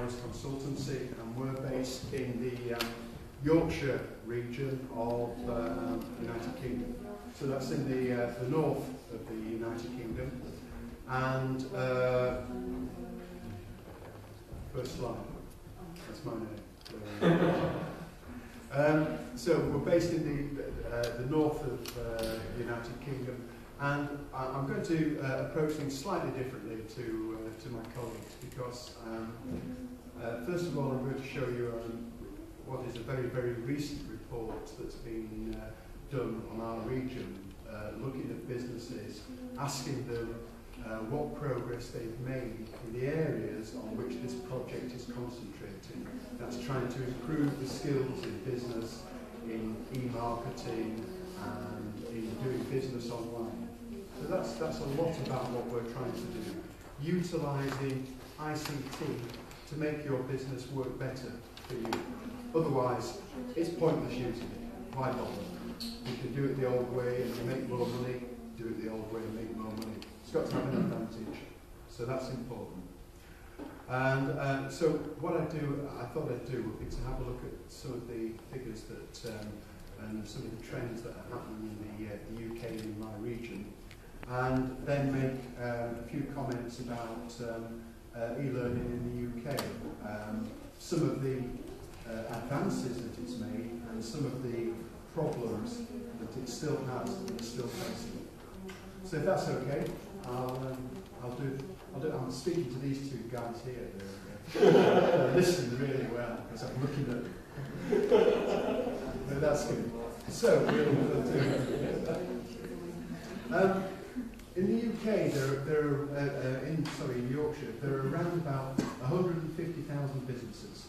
Consultancy, and we're based in the Yorkshire region of the United Kingdom. So that's in the north of the United Kingdom. And first slide, that's my name. So we're based in the north of the United Kingdom, and I'm going to approach things slightly differently to my colleagues, because first of all I'm going to show you what is a very, very recent report that's been done on our region, looking at businesses, asking them what progress they've made in the areas on which this project is concentrating. That's trying to improve the skills in business, in e-marketing, and in doing business online. So that's a lot about what we're trying to do. Utilising ICT to make your business work better for you. Otherwise, it's pointless using it. Why bother? You can do it the old way and you make more money. Do it the old way and make more money. It's got to have an advantage. So that's important. And so what I thought I'd do would be to have a look at some of the figures that and some of the trends that are happening in the UK and in my region, and then make a few comments about e-learning in the UK, some of the advances that it's made, and some of the problems that it still has, that it's still facing. So if that's okay, I'll do. I'm speaking to these two guys here. They're listening really well because I'm looking at them. No, that's good. So we'll do. In the UK, in Yorkshire, there are around about 150,000 businesses,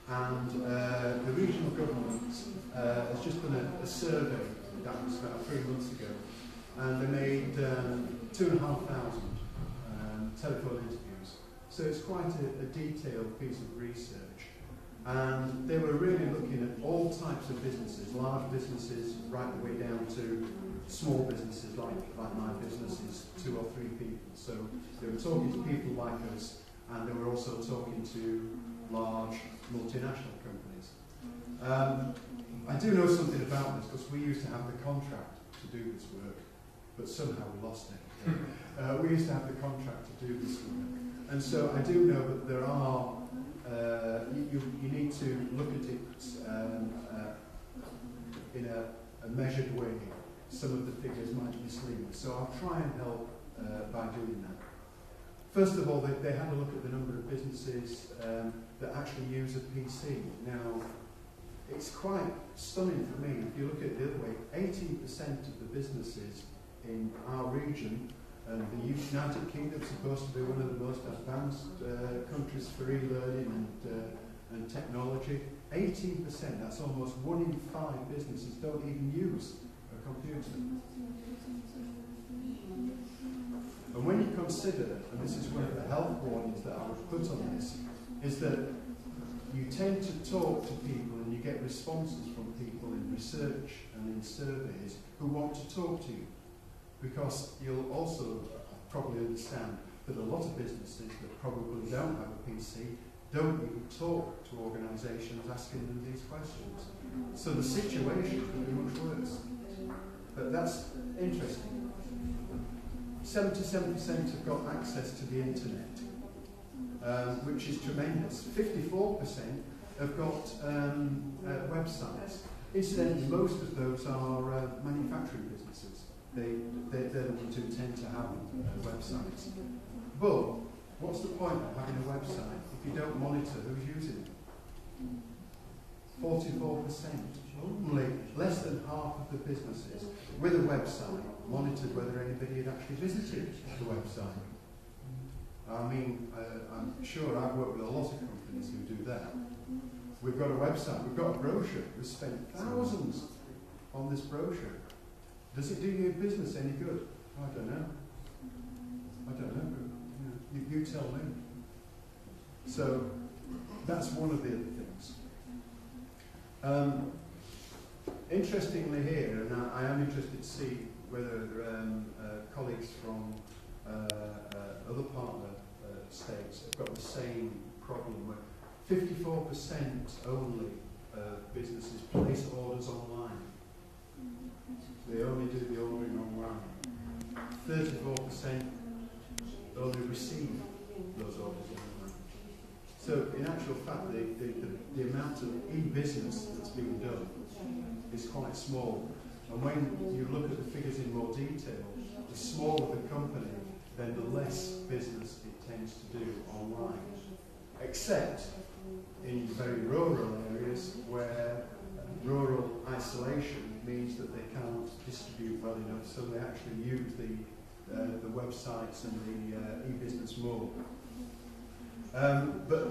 and the regional government has just done a survey. That was about 3 months ago, and they made 2,500 telephone interviews. So it's quite a detailed piece of research, and they were really looking at all types of businesses, large businesses right the way down to small businesses like my business is 2 or 3 people. So they were talking to people like us, and they were also talking to large multinational companies. I do know something about this because we used to have the contract to do this work, but somehow we lost it. We used to have the contract to do this work, and so I do know that there are. You need to look at it in a measured way. Some of the figures might mislead, so I'll try and help by doing that. First of all, they had a look at the number of businesses that actually use a PC. Now, it's quite stunning for me. If you look at it the other way, 18% of the businesses in our region, and the United Kingdom is supposed to be one of the most advanced countries for e-learning and technology. 18%, that's almost 1 in 5 businesses don't even use a computer. And when you consider, and this is one of the health warnings that I would put on this, is that you tend to talk to people and you get responses from people in research and in surveys who want to talk to you. Because you'll also probably understand that a lot of businesses that probably don't have a PC don't even talk to organisations asking them these questions. So the situation can be much worse. But that's interesting. 77% have got access to the internet, which is tremendous. 54% have got websites. Incidentally, most of those are manufacturing businesses. They're the ones who tend to have websites. But what's the point of having a website if you don't monitor who's using it? 44%. Only less than half of the businesses with a website monitored whether anybody had actually visited the website. I mean, I'm sure I've worked with a lot of companies who do that. We've got a website, we've got a brochure, we've spent thousands on this brochure. Does it do your business any good? I don't know. I don't know. You tell me. So that's one of the other things. Interestingly here, and I am interested to see whether colleagues from other partner states have got the same problem 54% only of businesses place orders online. They only do the ordering online. 34% only receive those orders online. So in actual fact, the amount of e-business that's being done is quite small. And when you look at the figures in more detail, the smaller the company, then the less business it tends to do online. Except in very rural areas where rural isolation means that they can't distribute well enough, so they actually use the websites and the e-business more. But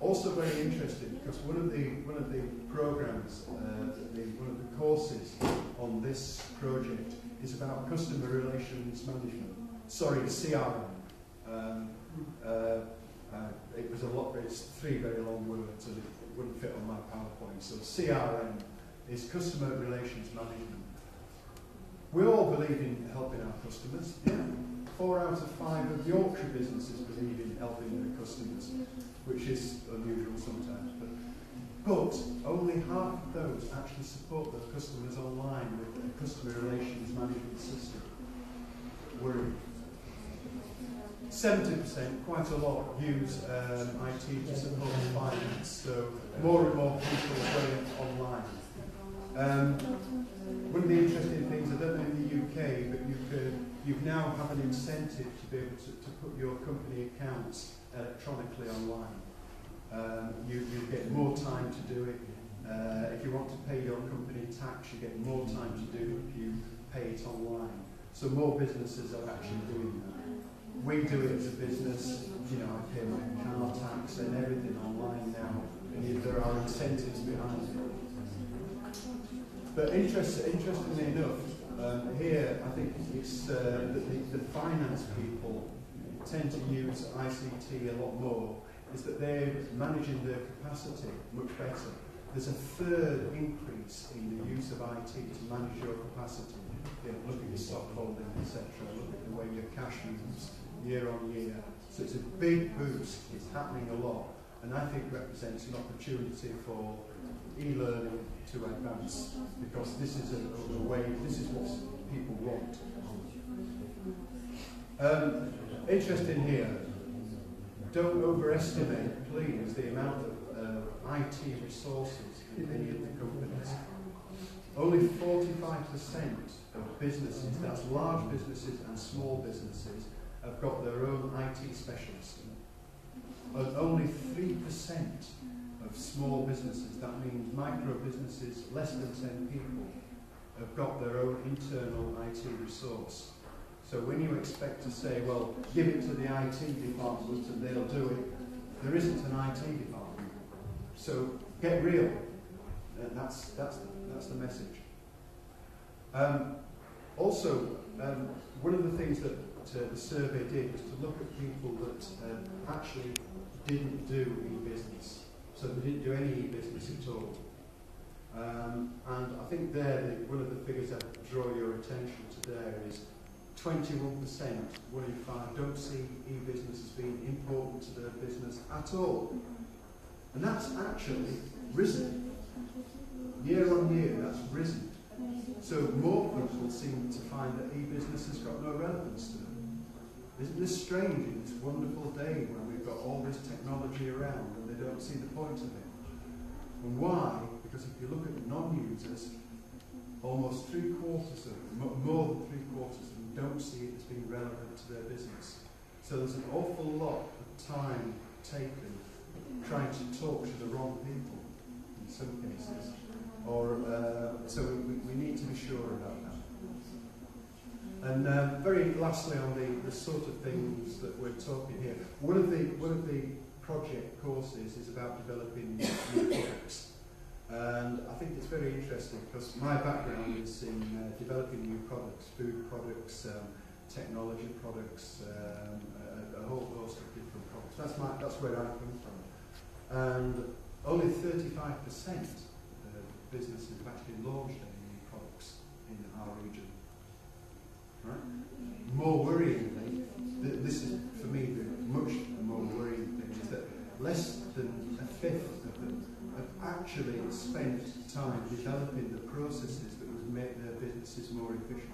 also very interesting, because one of the programs, one of the courses on this project is about customer relations management. Sorry, CRM. It was a lot. It's 3 very long words, and it wouldn't fit on my PowerPoint. So CRM is customer relations management. We all believe in helping our customers. Yeah. 4 out of 5 of Yorkshire businesses believe in helping their customers, which is unusual sometimes. But only half of those actually support their customers online with a customer relations management system. We're 70%, quite a lot, use IT to support finance. So more and more people are going online. One of the interesting things, I don't know in the UK, but you now have an incentive to be able to put your company accounts electronically online. You get more time to do it. If you want to pay your company tax, you get more time to do it if you pay it online. So more businesses are actually doing that. We do it as a business. You know, I pay my car tax and everything online now, and there are incentives behind it. But interestingly enough, here I think it's that the finance people tend to use ICT a lot more, is that they're managing their capacity much better. There's a 3rd increase in the use of IT to manage your capacity. You know, look at your stock holding, etc. Look at the way your cash moves year on year. So it's a big boost. It's happening a lot, and I think represents an opportunity for e-learning to advance, because this is a way. This is what people want. Interesting here. Don't overestimate, please, the amount of IT resources in any of the companies. Only 45% of businesses, that's large businesses and small businesses, have got their own IT specialist. And only 3% of small businesses, that means micro businesses, less than 10 people, have got their own internal IT resource. So when you expect to say, well, give it to the IT department and they'll do it, there isn't an IT department. So get real. That's the message. Also, one of the things that the survey did was to look at people that actually didn't do e-business. So they didn't do any e-business at all. And I think there, one of the figures I draw your attention to there is 21%, 1 in 5, don't see e-business as being important to their business at all. And that's actually risen. Year on year, that's risen. So more people seem to find that e-business has got no relevance to them. Isn't this strange in this wonderful day when we've got all this technology around and they don't see the point of it? And why? Because if you look at non-users, almost 3/4 of them, more than 3/4 of them, don't see it as being relevant to their business. So there's an awful lot of time taken trying to talk to the wrong people in some cases. So we need to be sure about that. And very lastly, on the sort of things that we're talking here, one of the project courses is about developing new products. And I think it's very interesting because my background is in developing new products, food products, technology products, a whole host of different products. That's where I come from. And only 35% businesses have actually launched any new products in our region. Right? More worryingly, this is for me the much more worrying thing, is that less than a fifth of them have actually spent time developing the processes that would make their businesses more efficient.